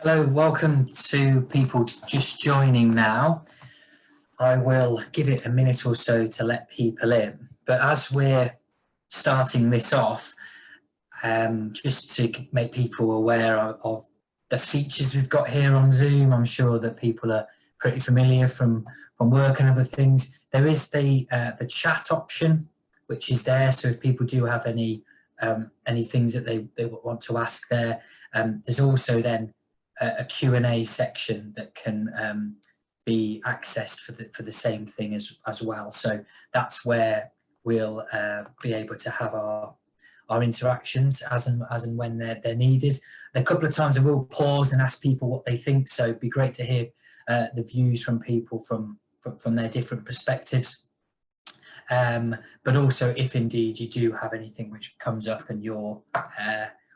Hello, welcome to people just joining now. I will give it a minute or so to let people in, but as we're starting this off, just to make people aware of the features we've got here on Zoom. I'm sure that people are pretty familiar from work and other things. There is the chat option, which is there, so if people do have any things that they want to ask there, there's also then a Q&A section that can be accessed for the same thing as well. So that's where we'll be able to have our interactions as and when they're needed. A couple of times I will pause and ask people what they think, so it'd be great to hear the views from people from their different perspectives. But also, if indeed you do have anything which comes up and you're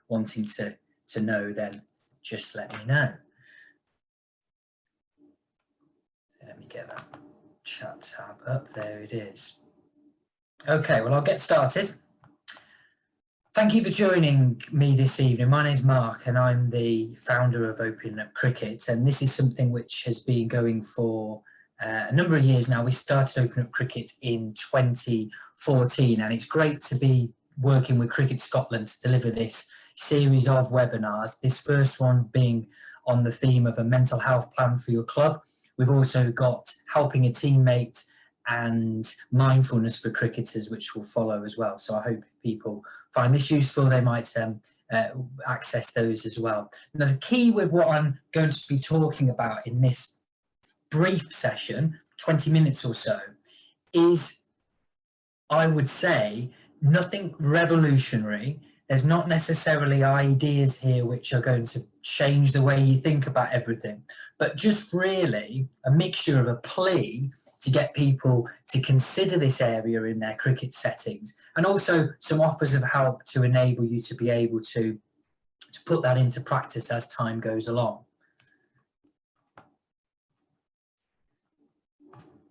wanting to know, then just let me know. Let me get that chat tab up. There it is. Okay, well, I'll get started. Thank you for joining me this evening. My name's Mark and I'm the founder of Open Up Cricket, and this is something which has been going for a number of years now. We started Open Up Cricket in 2014, and it's great to be working with Cricket Scotland to deliver this series of webinars, this first one being on the theme of a mental health plan for your club. We've also got helping a teammate and mindfulness for cricketers, which will follow as well. So I hope if people find this useful, they might access those as well. Now, the key with what I'm going to be talking about in this brief session, 20 minutes or so, is, I would say, nothing revolutionary. There's not necessarily ideas here which are going to change the way you think about everything, but just really a mixture of a plea to get people to consider this area in their cricket settings, and also some offers of help to enable you to be able to put that into practice as time goes along.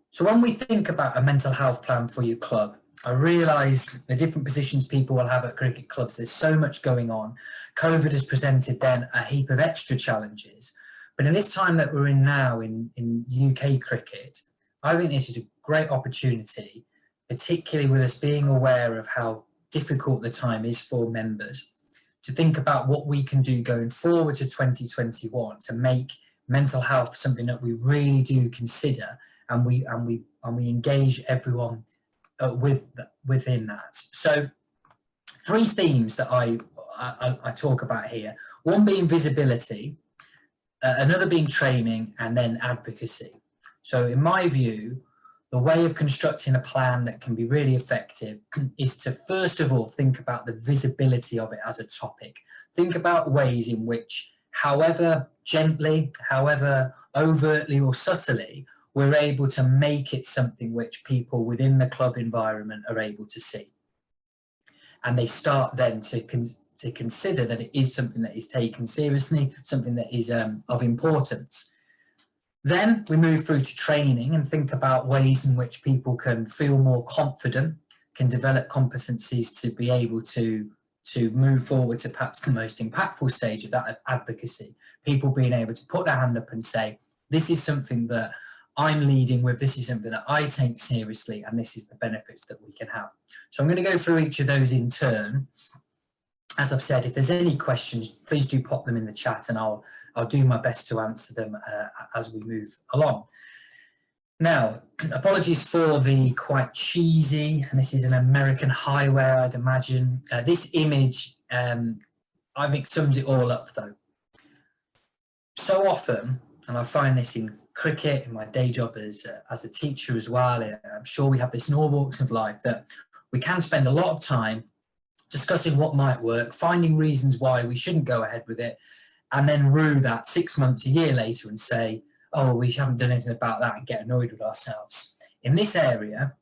So when we think about a mental health plan for your club, I realise the different positions people will have at cricket clubs. There's so much going on. COVID has presented then a heap of extra challenges. But in this time that we're in now in UK cricket, I think this is a great opportunity, particularly with us being aware of how difficult the time is for members, to think about what we can do going forward to 2021 to make mental health something that we really do consider, and we engage everyone within that. So 3 themes that I talk about here, one being visibility, another being training, and then advocacy. So in my view, the way of constructing a plan that can be really effective is to first of all think about the visibility of it as a topic. Think about ways in which, however gently, however overtly or subtly, we're able to make it something which people within the club environment are able to see. And they start then to consider that it is something that is taken seriously, something that is of importance. Then we move through to training and think about ways in which people can feel more confident, can develop competencies to be able to move forward to perhaps the most impactful stage of that advocacy. People being able to put their hand up and say, this is something that I'm leading with, this is something that I take seriously, and this is the benefits that we can have. So I'm going to go through each of those in turn. As I've said, if there's any questions, please do pop them in the chat, and I'll do my best to answer them as we move along. Now, apologies for the quite cheesy, and this is an American highway, I'd imagine. This image, I think, sums it all up, though. So often, and I find this in cricket, in my day job as a teacher as well, and I'm sure we have this in all walks of life, that we can spend a lot of time discussing what might work, finding reasons why we shouldn't go ahead with it, and then rue that 6 months, a year later and say, oh, we haven't done anything about that, and get annoyed with ourselves. In this area,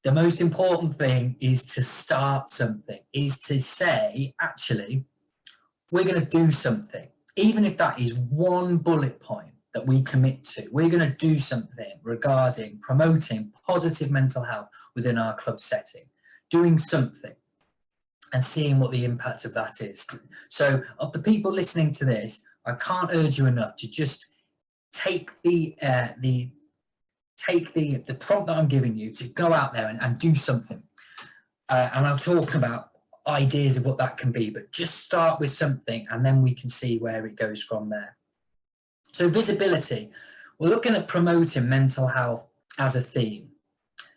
the most important thing is to start something, is to say, actually, we're going to do something. Even if that is one bullet point that we commit to, we're going to do something regarding promoting positive mental health within our club setting, doing something and seeing what the impact of that is. So of the people listening to this, I can't urge you enough to just take the prompt that I'm giving you to go out there and do something. And I'll talk about ideas of what that can be, but just start with something and then we can see where it goes from there. So visibility, we're looking at promoting mental health as a theme.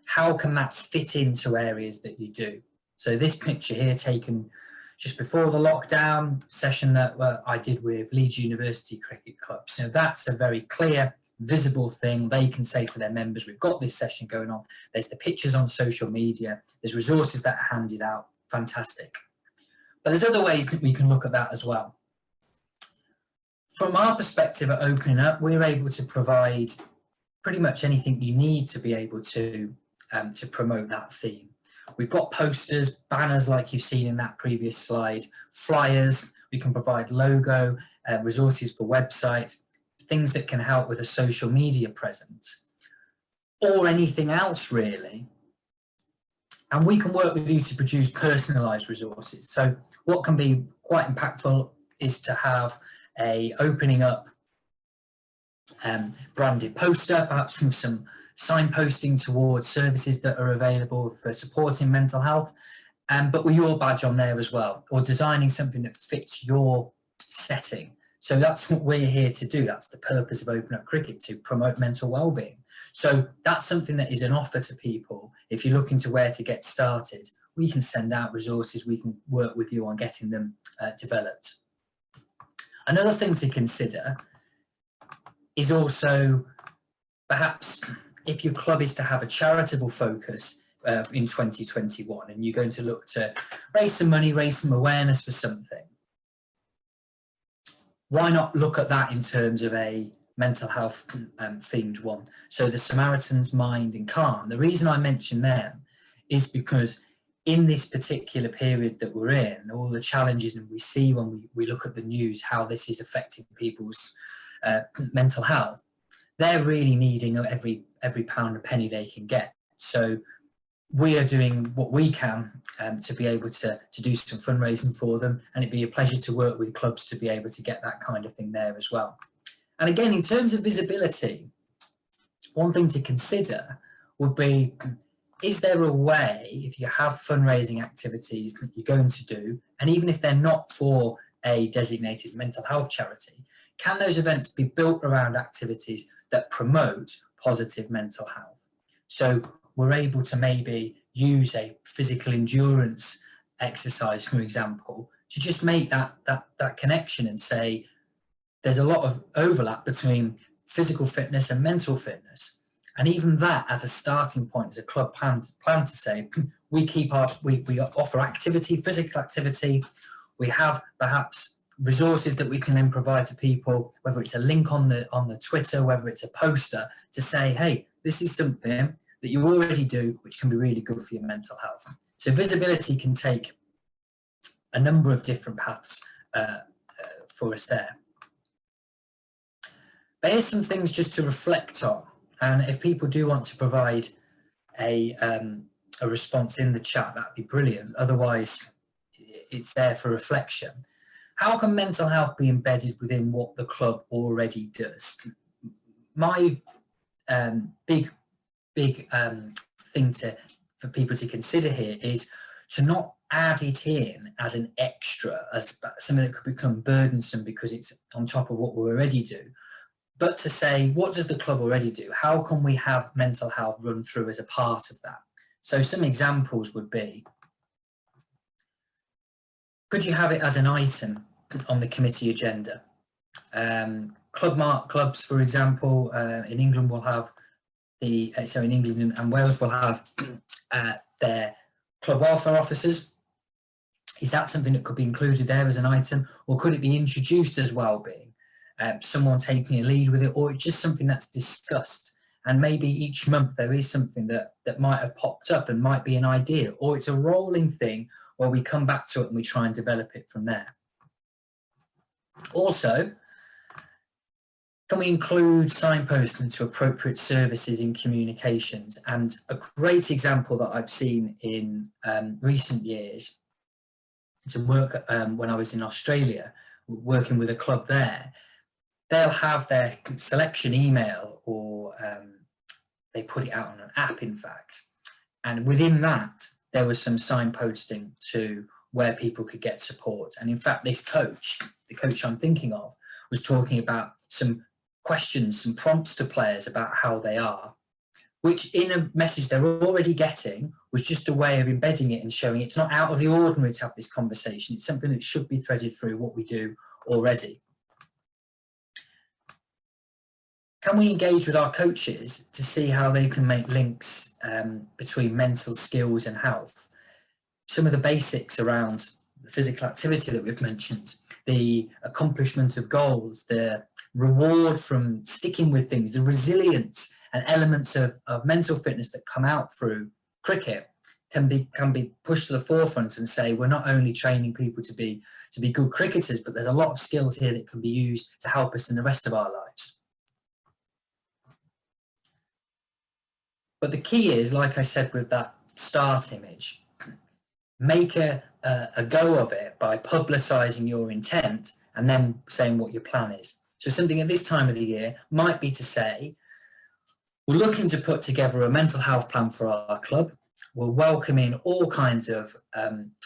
How can that fit into areas that you do? So this picture here taken just before the lockdown session that I did with Leeds University Cricket Club. So that's a very clear, visible thing. They can say to their members, we've got this session going on. There's the pictures on social media. There's resources that are handed out. Fantastic. But there's other ways that we can look at that as well. From our perspective at Opening Up, we're able to provide pretty much anything you need to be able to promote that theme. We've got posters, banners like you've seen in that previous slide, flyers, we can provide logo, resources for websites, things that can help with a social media presence, or anything else really. And we can work with you to produce personalised resources. So what can be quite impactful is to have a Opening Up branded poster, perhaps with some signposting towards services that are available for supporting mental health, but with your badge on there as well, or designing something that fits your setting. So that's what we're here to do. That's the purpose of Open Up Cricket, to promote mental wellbeing. So that's something that is an offer to people. If you're looking to where to get started, we can send out resources, we can work with you on getting them developed. Another thing to consider is also perhaps if your club is to have a charitable focus in 2021 and you're going to look to raise some money, raise some awareness for something, why not look at that in terms of a mental health themed one? So the Samaritan's Mind and Calm, the reason I mention them is because in this particular period that we're in, all the challenges, and we see when we look at the news how this is affecting people's mental health, they're really needing every pound and penny they can get. So we are doing what we can to be able to do some fundraising for them, and it'd be a pleasure to work with clubs to be able to get that kind of thing there as well. And again, in terms of visibility, one thing to consider would be, is there a way, if you have fundraising activities that you're going to do, and even if they're not for a designated mental health charity, can those events be built around activities that promote positive mental health? So we're able to maybe use a physical endurance exercise, for example, to just make that connection and say there's a lot of overlap between physical fitness and mental fitness. And even that as a starting point, as a club plan to say, we offer activity, physical activity. We have perhaps resources that we can then provide to people, whether it's a link on the Twitter, whether it's a poster, to say, hey, this is something that you already do, which can be really good for your mental health. So visibility can take a number of different paths for us there. But here's some things just to reflect on. And if people do want to provide a response in the chat, that'd be brilliant. Otherwise, it's there for reflection. How can mental health be embedded within what the club already does? My big thing for people to consider here is to not add it in as an extra, as something that could become burdensome because it's on top of what we already do, but to say, what does the club already do? How can we have mental health run through as a part of that? So some examples would be, could you have it as an item on the committee agenda? Clubs, for example, in England will have in England and Wales will have their club welfare officers. Is that something that could be included there as an item, or could it be introduced as well-being? Someone taking a lead with it, or it's just something that's discussed, and maybe each month there is something that might have popped up and might be an idea, or it's a rolling thing where we come back to it and we try and develop it from there. Also, can we include signposting to appropriate services in communications? And a great example that I've seen in recent years, some work when I was in Australia, working with a club there, they'll have their selection email, or they put it out on an app, in fact. And within that, there was some signposting to where people could get support. And in fact, this coach, the coach I'm thinking of, was talking about some questions, some prompts to players about how they are, which in a message they're already getting was just a way of embedding it and showing it's not out of the ordinary to have this conversation. It's something that should be threaded through what we do already. Can we engage with our coaches to see how they can make links between mental skills and health? Some of the basics around the physical activity that we've mentioned, the accomplishment of goals, the reward from sticking with things, the resilience and elements of mental fitness that come out through cricket can be pushed to the forefront and say we're not only training people to be good cricketers, but there's a lot of skills here that can be used to help us in the rest of our lives. But the key is, like I said with that start image, make a go of it by publicising your intent and then saying what your plan is. So something at this time of the year might be to say, we're looking to put together a mental health plan for our club. We're welcoming all kinds of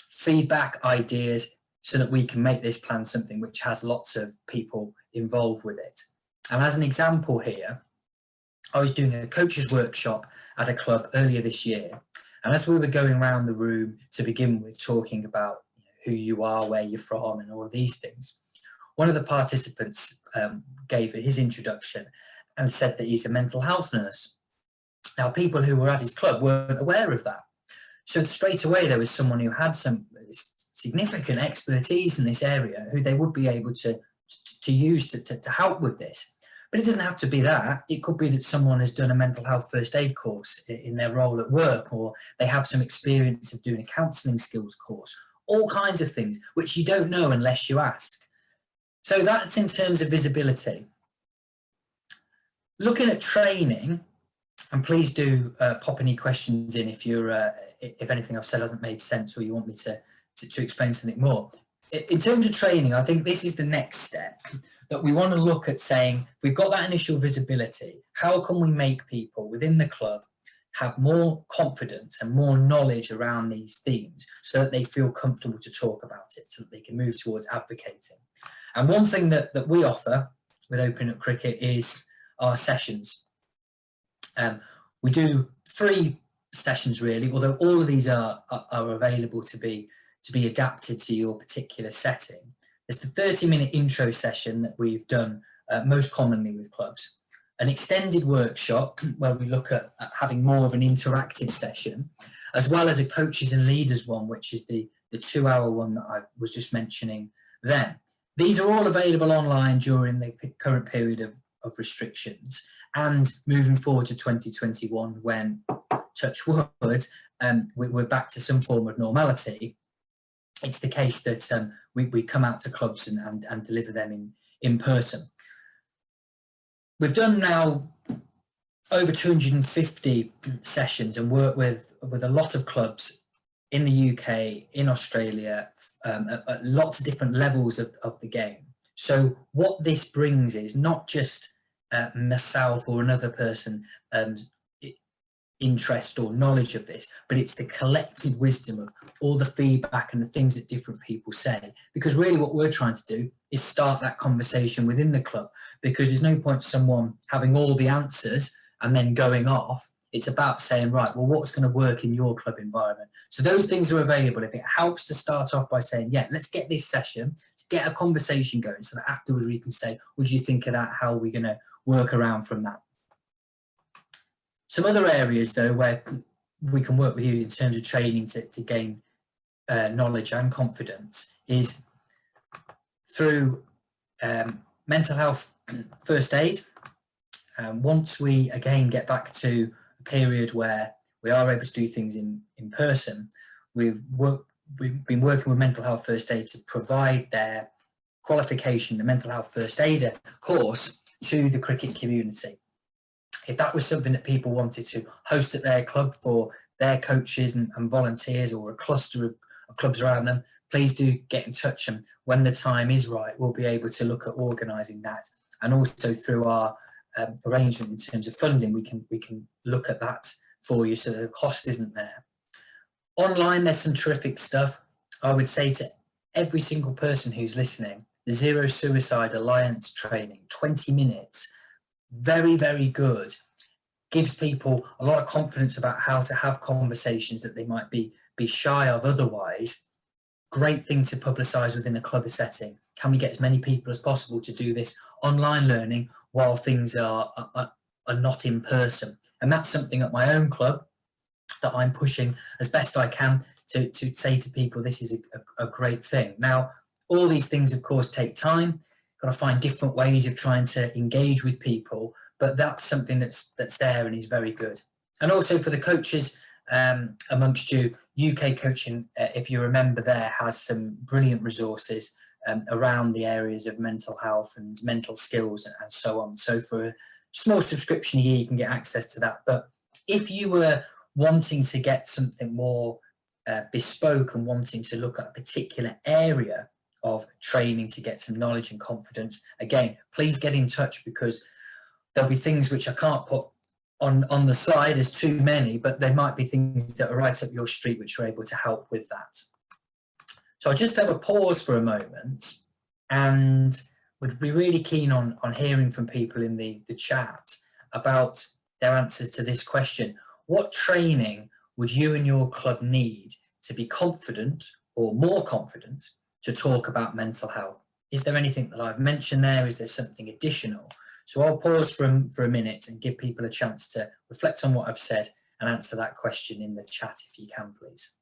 feedback, ideas, so that we can make this plan something which has lots of people involved with it. And as an example here, I was doing a coaches workshop at a club earlier this year. And as we were going around the room to begin with, talking about who you are, where you're from, and all of these things, one of the participants gave his introduction and said that he's a mental health nurse. Now, people who were at his club weren't aware of that. So straight away, there was someone who had some significant expertise in this area who they would be able to use to help with this. But it doesn't have to be that. It could be that someone has done a mental health first aid course in their role at work, or they have some experience of doing a counselling skills course, all kinds of things, which you don't know unless you ask. So that's in terms of visibility. Looking at training, and please do pop any questions in if anything I've said hasn't made sense or you want me to explain something more. In terms of training, I think this is the next step, that we want to look at saying, if we've got that initial visibility, how can we make people within the club have more confidence and more knowledge around these themes so that they feel comfortable to talk about it, so that they can move towards advocating. And one thing that we offer with Open Up Cricket is our sessions. We do 3 sessions really, although all of these are available to be adapted to your particular setting. There's the 30-minute intro session that we've done most commonly with clubs, an extended workshop where we look at having more of an interactive session, as well as a coaches and leaders one, which is the 2-hour one that I was just mentioning then. These are all available online during the current period of restrictions, and moving forward to 2021, when, touch wood, we're back to some form of normality. It's the case that we come out to clubs and deliver them in person. We've done now over 250 sessions and worked with a lot of clubs in the UK, in Australia, at lots of different levels of the game. So what this brings is not just myself or another person interest or knowledge of this, but it's the collective wisdom of all the feedback and the things that different people say. Because really what we're trying to do is start that conversation within the club, because there's no point someone having all the answers and then going off. It's about saying, right, well, what's going to work in your club environment? So those things are available. If it helps to start off by saying, yeah, let's get this session, let's get a conversation going, so that afterwards we can say, what do you think of that? How are we going to work around from that? Some other areas, though, where we can work with you in terms of training to gain knowledge and confidence is through mental health first aid. Once we, again, get back to a period where we are able to do things in person, we've been working with mental health first aid to provide their qualification, the mental health first aider course, to the cricket community. If that was something that people wanted to host at their club for their coaches and volunteers, or a cluster of clubs around them, please do get in touch, and when the time is right, we'll be able to look at organising that. And also through our arrangement in terms of funding, we can look at that for you so that the cost isn't there. Online, there's some terrific stuff. I would say to every single person who's listening, the Zero Suicide Alliance training, 20 minutes, very, very good. Gives people a lot of confidence about how to have conversations that they might be shy of otherwise. Great thing to publicise within a club setting. Can we get as many people as possible to do this online learning while things are not in person? And that's something at my own club that I'm pushing as best I can to say to people, this is a great thing. Now, all these things, of course, take time. Got to find different ways of trying to engage with people, but that's something that's there and is very good. And also for the coaches amongst you, UK Coaching, if you remember there, has some brilliant resources around the areas of mental health and mental skills and so on. So for a small subscription a year, you can get access to that. But if you were wanting to get something more bespoke and wanting to look at a particular area of training to get some knowledge and confidence, again, please get in touch, because there'll be things which I can't put on the slide as too many, but there might be things that are right up your street which are able to help with that. So I'll just have a pause for a moment, and would be really keen on hearing from people in the chat about their answers to this question. What training would you and your club need to be confident or more confident to talk about mental health? Is there anything that I've mentioned there? Is there something additional? So I'll pause for a minute and give people a chance to reflect on what I've said and answer that question in the chat if you can, please.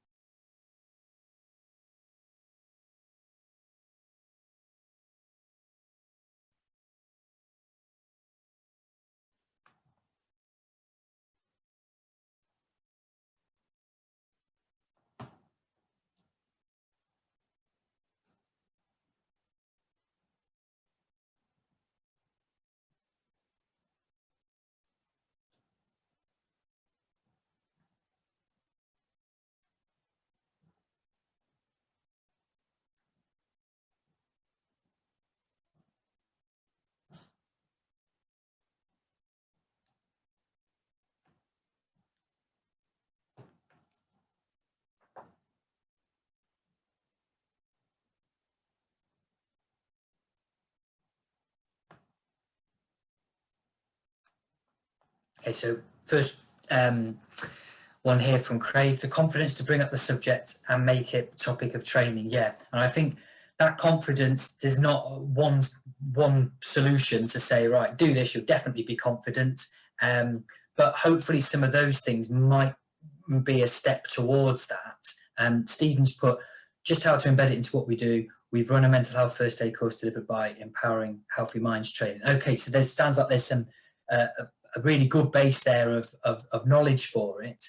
Okay, so first one here from Craig, the confidence to bring up the subject and make it a topic of training. Yeah, and I think that confidence, there's not one solution to say, right, do this, you'll definitely be confident. But hopefully some of those things might be a step towards that. Stephen's put just how to embed it into what we do. We've run a mental health first aid course delivered by Empowering Healthy Minds Training. Okay, so there sounds like there's some a really good base there of knowledge for it.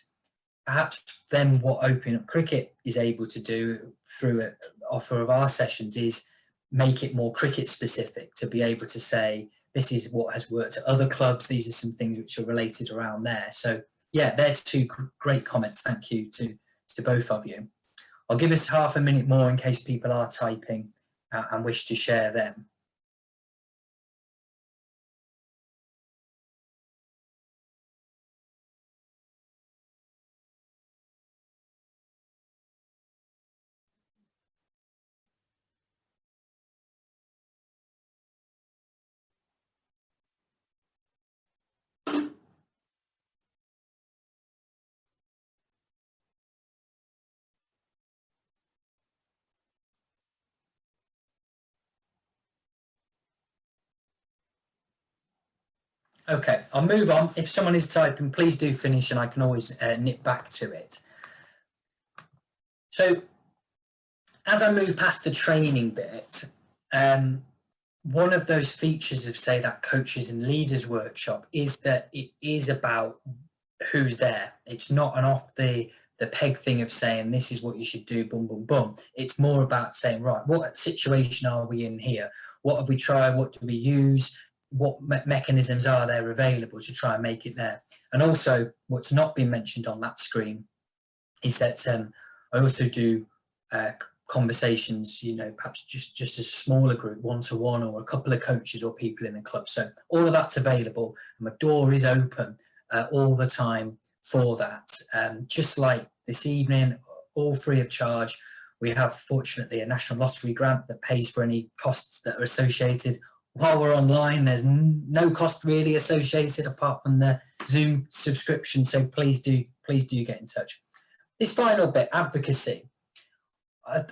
Perhaps then what Open Up Cricket is able to do through an offer of our sessions is make it more cricket specific, to be able to say, this is what has worked at other clubs, these are some things which are related around there. So yeah, they're two great comments. Thank you to both of you. I'll give us half a minute more in case people are typing and wish to share them. Okay, I'll move on. If someone is typing, please do finish and I can always nip back to it. So as I move past the training bit, one of those features of, say, that coaches and leaders workshop is that it is about who's there. It's not an off the peg thing of saying this is what you should do, boom, boom, boom. It's more about saying, right, what situation are we in here? What have we tried? What do we use? What mechanisms are there available to try and make it there? And also, what's not been mentioned on that screen is that I also do conversations, you know, perhaps just a smaller group, one-to-one, or a couple of coaches or people in a club. So all of that's available, and my door is open all the time for that. Just like this evening, all free of charge. We have, fortunately, a national lottery grant that pays for any costs that are associated while we're online. There's no cost really associated apart from the Zoom subscription. So please do get in touch. This final bit, advocacy.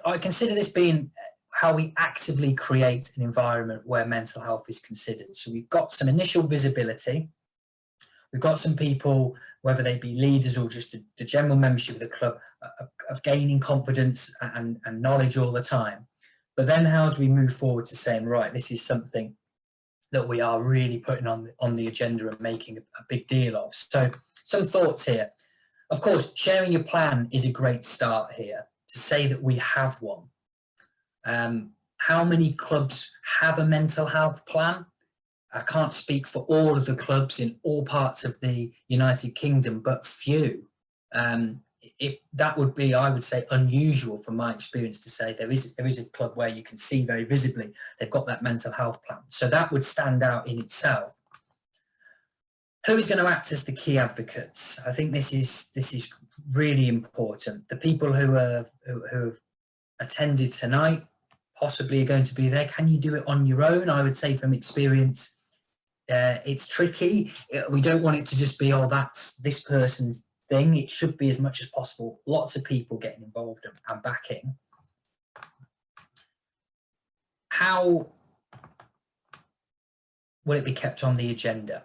I consider this being how we actively create an environment where mental health is considered. So we've got some initial visibility. We've got some people, whether they be leaders or just the general membership of the club, of gaining confidence and knowledge all the time. But then how do we move forward to saying, right, this is something that we are really putting on the agenda and making a big deal of? So some thoughts here. Of course, sharing your plan is a great start here, to say that we have one. How many clubs have a mental health plan? I can't speak for all of the clubs in all parts of the United Kingdom, but few. If that would be, I would say, unusual from my experience to say there is a club where you can see very visibly they've got that mental health plan. So that would stand out in itself. Who is going to act as the key advocates? I think this is really important. The people who have attended tonight possibly are going to be there. Can you do it on your own? I would say from experience, it's tricky. We don't want it to just be, oh, that's this person's thing. It should be, as much as possible, lots of people getting involved and backing. How will it be kept on the agenda?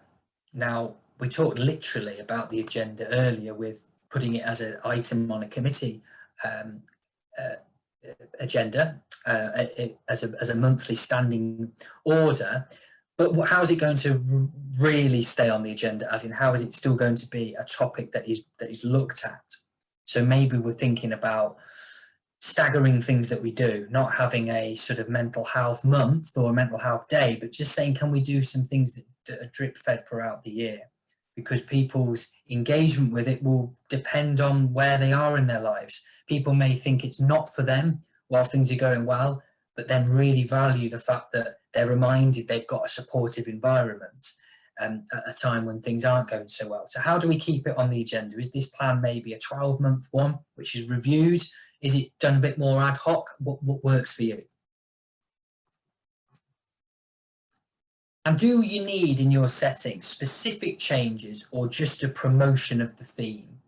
Now, we talked literally about the agenda earlier with putting it as an item on a committee agenda, as a monthly standing order. But how is it going to really stay on the agenda? As in, how is it still going to be a topic that is looked at? So maybe we're thinking about staggering things that we do, not having a sort of mental health month or a mental health day, but just saying, can we do some things that are drip fed throughout the year? Because people's engagement with it will depend on where they are in their lives. People may think it's not for them while things are going well, but then really value the fact that they're reminded they've got a supportive environment at a time when things aren't going so well. So how do we keep it on the agenda? Is this plan maybe a 12-month one, which is reviewed? Is it done a bit more ad hoc? What works for you? And do you need in your setting specific changes or just a promotion of the theme?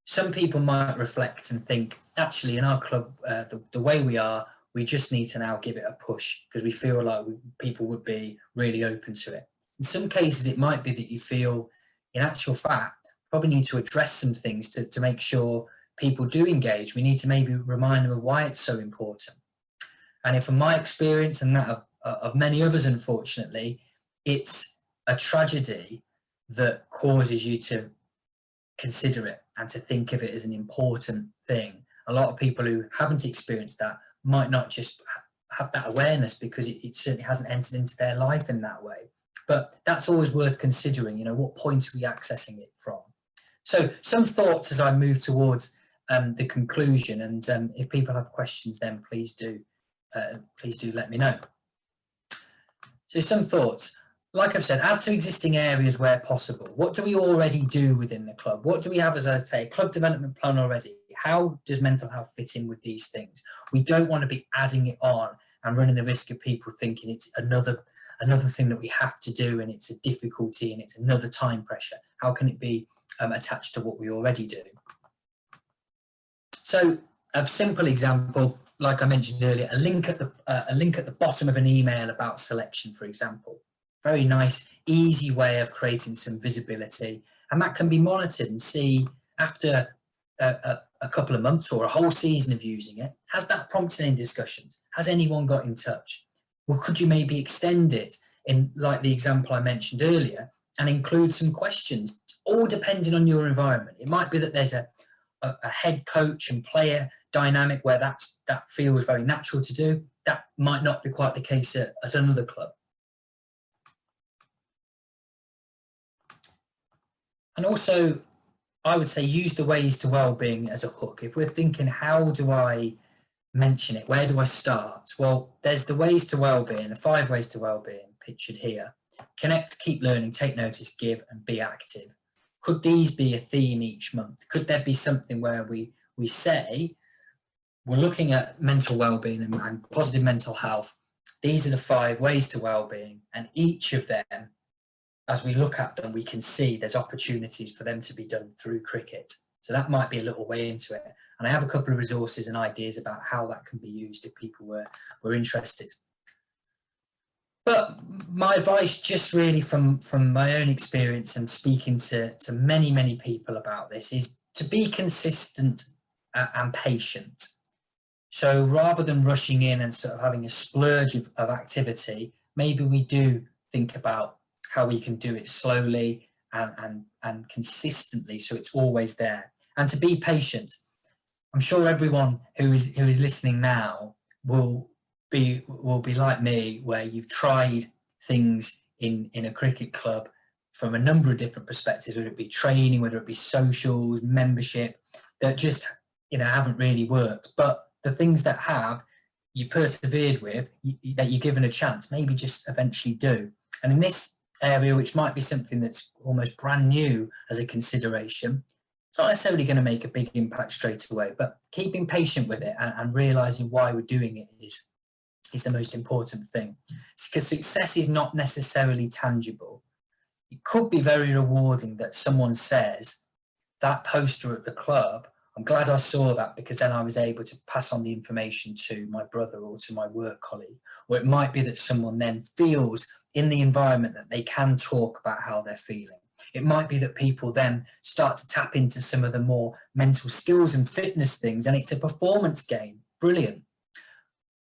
Some people might reflect and think, actually, in our club, the way we are, we just need to now give it a push because we feel like people would be really open to it. In some cases, it might be that you feel, in actual fact, probably need to address some things to make sure people do engage. We need to maybe remind them of why it's so important. And if, from my experience and that of many others, unfortunately, it's a tragedy that causes you to consider it and to think of it as an important thing. A lot of people who haven't experienced that might not just have that awareness because it certainly hasn't entered into their life in that way. But that's always worth considering, you know, what point are we accessing it from? So some thoughts as I move towards the conclusion, and if people have questions, then please do let me know. So some thoughts. Like I've said, add to existing areas where possible. What do we already do within the club? What do we have, as I say, a club development plan already? How does mental health fit in with these things? We don't want to be adding it on and running the risk of people thinking it's another thing that we have to do and it's a difficulty and it's another time pressure. How can it be attached to what we already do? So a simple example, like I mentioned earlier, a link at the bottom of an email about selection, for example. Very nice, easy way of creating some visibility, and that can be monitored and see after a couple of months or a whole season of using it. Has that prompted any discussions? Has anyone got in touch? Well, could you maybe extend it in, like the example I mentioned earlier, and include some questions, all depending on your environment? It might be that there's a head coach and player dynamic where that feels very natural to do. That might not be quite the case at another club. And also, I would say use the ways to wellbeing as a hook. If we're thinking, how do I mention it. Where do I start? Well, there's the ways to wellbeing, the 5 ways to wellbeing pictured here. Connect, keep learning, take notice, give, and be active. Could these be a theme each month? Could there be something where we say we're looking at mental wellbeing and positive mental health? These are the 5 ways to wellbeing, and each of them, as we look at them, we can see there's opportunities for them to be done through cricket. So that might be a little way into it. And I have a couple of resources and ideas about how that can be used if people were interested. But my advice, just really from my own experience and speaking to many people about this, is to be consistent and patient. So rather than rushing in and sort of having a splurge of activity, maybe we do think about how we can do it slowly and consistently, so it's always there. And to be patient. I'm sure everyone who is listening now will be like me, where you've tried things in a cricket club from a number of different perspectives, whether it be training, whether it be socials, membership, that just haven't really worked. But the things that have, you persevered with, that you're given a chance, maybe just eventually do. And in this area, which might be something that's almost brand new as a consideration, it's not necessarily going to make a big impact straight away, but keeping patient with it and realizing why we're doing it is the most important thing. Because success is not necessarily tangible. It could be very rewarding that someone says, that poster at the club, I'm glad I saw that, because then I was able to pass on the information to my brother or to my work colleague. Or it might be that someone then feels in the environment that they can talk about how they're feeling. It might be that people then start to tap into some of the more mental skills and fitness things, and it's a performance gain. Brilliant.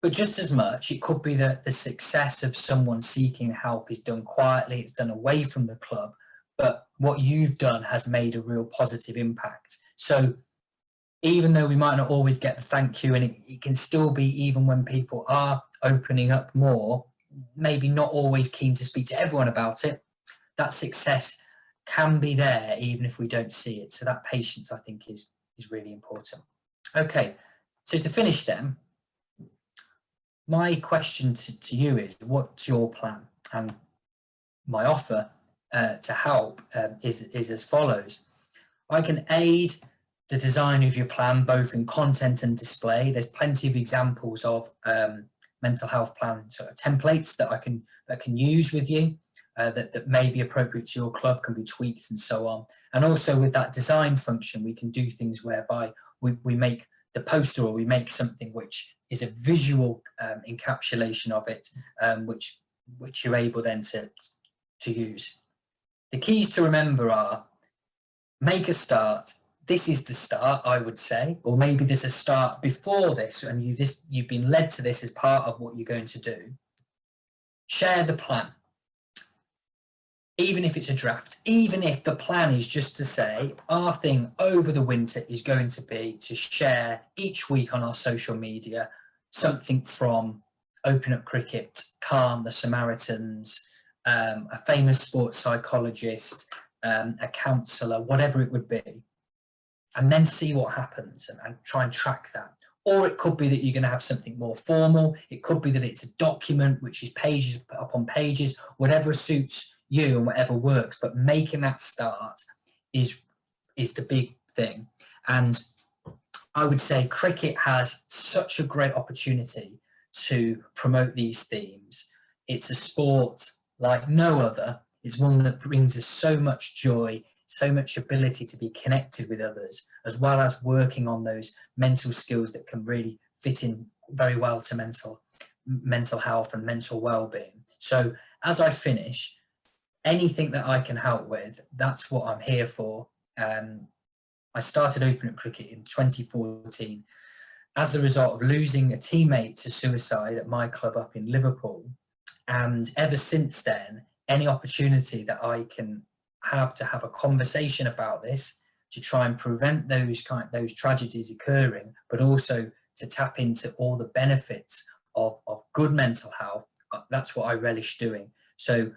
But just as much, it could be that the success of someone seeking help is done quietly, it's done away from the club, but what you've done has made a real positive impact. So even though we might not always get the thank you, and it can still be, even when people are opening up more, maybe not always keen to speak to everyone about it, that success can be there even if we don't see it. So that patience, I think, is really important. Okay, so to finish then, my question to you is, what's your plan? And my offer to help is as follows. I can aid the design of your plan, both in content and display. There's plenty of examples of mental health plan sort of templates that I can use with you. That may be appropriate to your club, can be tweaked and so on. And also with that design function, we can do things whereby we make the poster, or we make something which is a visual encapsulation of it, which you're able then to use. The keys to remember are: make a start. This is the start, I would say, or maybe there's a start before this, and you've been led to this as part of what you're going to do. Share the plan. Even if it's a draft, even if the plan is just to say, our thing over the winter is going to be to share each week on our social media something from Open Up Cricket, Calm, the Samaritans, a famous sports psychologist, a counsellor, whatever it would be, and then see what happens and try and track that. Or it could be that you're going to have something more formal. It could be that it's a document which is pages upon pages, whatever suits you and whatever works. But making that start is the big thing. And I would say cricket has such a great opportunity to promote these themes. It's a sport like no other. It's one that brings us so much joy, so much ability to be connected with others, as well as working on those mental skills that can really fit in very well to mental health and mental well-being. So as I finish, anything that I can help with, that's what I'm here for. I started Open Up Cricket in 2014 as the result of losing a teammate to suicide at my club up in Liverpool. And ever since then, any opportunity that I can have to have a conversation about this, to try and prevent those tragedies occurring, but also to tap into all the benefits of good mental health, that's what I relish doing. So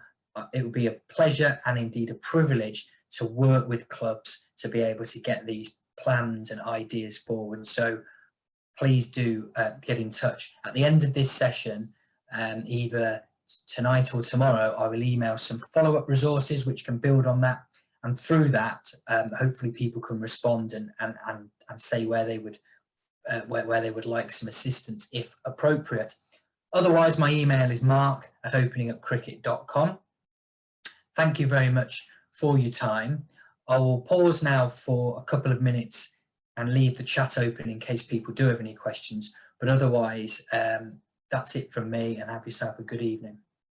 it would be a pleasure and indeed a privilege to work with clubs to be able to get these plans and ideas forward. So please do get in touch. At the end of this session, either tonight or tomorrow, I will email some follow-up resources which can build on that, and through that, hopefully people can respond and say where they would like some assistance if appropriate. Otherwise, my email is mark@openingupcricket.com. Thank you very much for your time. I will pause now for a couple of minutes and leave the chat open in case people do have any questions. But otherwise, that's it from me, and have yourself a good evening.